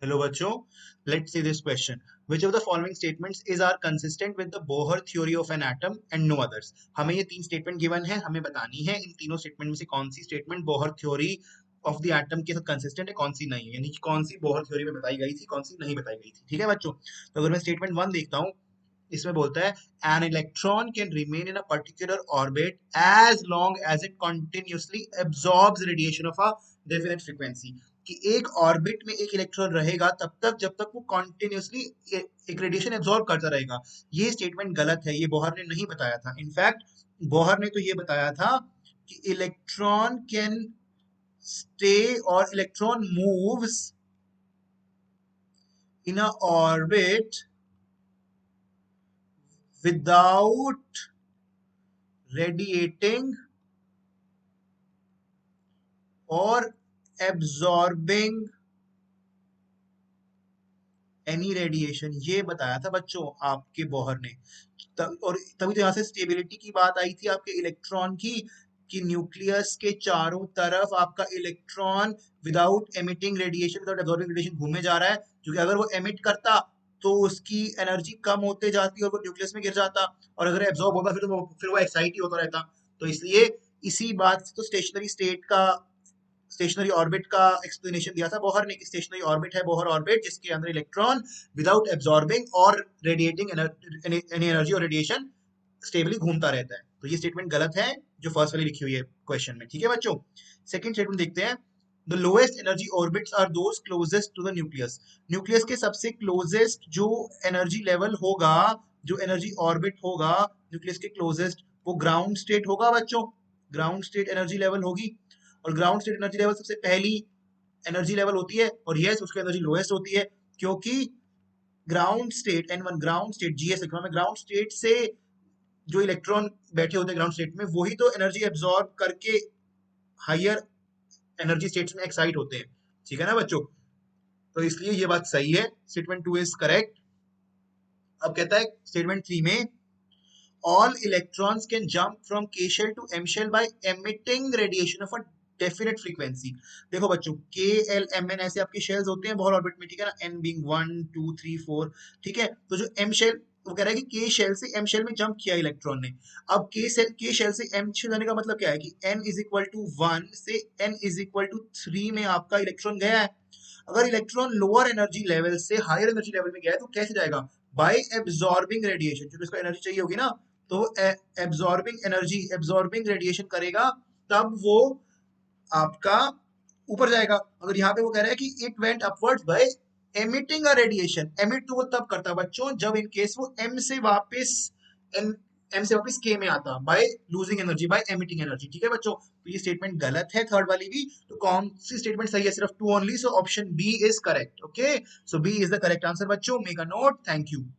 Hello बच्चों, let's see this question. Which of the following statements is are consistent with the Bohr theory of an atom and no others? हमें ये तीन statement given है, हमें बतानी है इन तीनों स्टेटमेंट में से कौन सी statement Bohr theory of the atom के साथ कंसिस्टेंट है, कौन सी नहीं है, यानी कि कौन सी बोहर थ्योरी में बताई गई थी, कौन सी नहीं बताई गई थी। ठीक है बच्चों, तो अगर मैं स्टेटमेंट वन देखता हूँ, इसमें बोलता है an electron can remain in a particular orbit as long as it continuously absorbs radiation of a definite frequency, कि एक ऑर्बिट में एक इलेक्ट्रॉन रहेगा तब तक जब तक वो कॉन्टिन्यूसली एक रेडिएशन एब्जॉर्ब करता रहेगा। ये स्टेटमेंट गलत है, ये बोहर ने नहीं बताया था। इनफैक्ट बोहर ने तो ये बताया था कि इलेक्ट्रॉन कैन स्टे और electron moves in a orbit without radiating और एब्जॉर्बिंग एनी रेडिएशन, ये बताया था बच्चों आपके बोहर ने। और तभी तो यहाँ से स्टेबिलिटी की बात आई थी आपके इलेक्ट्रॉन की, कि न्यूक्लियस के चारों तरफ आपका electron without emitting radiation, without absorbing radiation घूमे जा रहा है, क्योंकि अगर वो एमिट करता तो उसकी एनर्जी कम होते जाती और वो न्यूक्लियस में गिर जाता, और अगर एब्जॉर्ब होगा फिर वो एक्साइट ही होता रहता। तो इसलिए इसी बात से तो स्टेशनरी स्टेट का, स्टेशनरी ऑर्बिट का एक्सप्लेनेशन दिया था बोहर ने, कि स्टेशनरी ऑर्बिट है बोहर ऑर्बिट जिसके अंदर इलेक्ट्रॉन विदाउट एब्जॉर्बिंग और रेडिएटिंग एनी एनर्जी और रेडिएशन स्टेबली घूमता रहता है। तो ये स्टेटमेंट गलत है जो फर्स्ट वाली लिखी हुई है क्वेश्चन में। ठीक है बच्चों, सेकंड स्टेटमेंट देखते हैं। The lowest energy orbits are those closest to the nucleus. Nucleus के सबसे क्लोजेस्ट जो एनर्जी लेवल होगा, जो एनर्जी ऑर्बिट होगा न्यूक्लियस के क्लोजेस्ट, वो ग्राउंड स्टेट होगा बच्चों। ग्राउंड स्टेट एनर्जी लेवल होगी, और ग्राउंड स्टेट एनर्जी लेवल सबसे पहली एनर्जी लेवल होती है, और यस उसकी एनर्जी लोएस्ट होती है, क्योंकि ground state n one ground state GS लिखा है, ग्राउंड स्टेट से जो इलेक्ट्रॉन बैठे होते हैं ग्राउंड स्टेट में, वही तो एनर्जी एब्जॉर्ब करके हायर एनर्जी स्टेट्स में एक्साइट होते हैं। ठीक है ना बच्चों, तो इसलिए ये बात सही है, स्टेटमेंट टू इज करेक्ट। अब कहता है स्टेटमेंट थ्री में, all electrons can jump from k shell to m shell by emitting radiation of a definite frequency। देखो बच्चों, k l m n ऐसे आपके शेल्स होते हैं बोहर ऑर्बिट में, ठीक है ना, n बीइंग 1 2 3 4। ठीक है, तो जो m शेल, वो कह रहा है कि k शेल से m शेल में जंप किया इलेक्ट्रॉन ने। अब k शेल से m शेल जाने का मतलब क्या है, कि n इज इक्वल टू 1 से n इज इक्वल टू 3 में आपका इलेक्ट्रॉन गया है। अगर इलेक्ट्रॉन लोअर एनर्जी लेवल से हायर एनर्जी लेवल में गया है तो कैसे जाएगा, बाय एब्जॉर्बिंग रेडिएशन, क्योंकि इसको एनर्जी चाहिए होगी ना, तो एब्जॉर्बिंग एनर्जी, एब्जॉर्बिंग रेडिएशन करेगा, तब वो आपका ऊपर जाएगा। अगर यहाँ पे वो कह रहा है कि it went upwards by emitting a radiation, emit तो वो तब करता है बच्चों जब इन केस वो एम से वापस एम एम से वापस के में आता, by losing energy, by emitting energy. ठीक है बच्चों, तो ये स्टेटमेंट गलत है थर्ड वाली भी। तो कौन सी स्टेटमेंट सही है, सिर्फ two only, so option b is correct. Okay, so b is the correct answer बच्चों, make a note, thank you.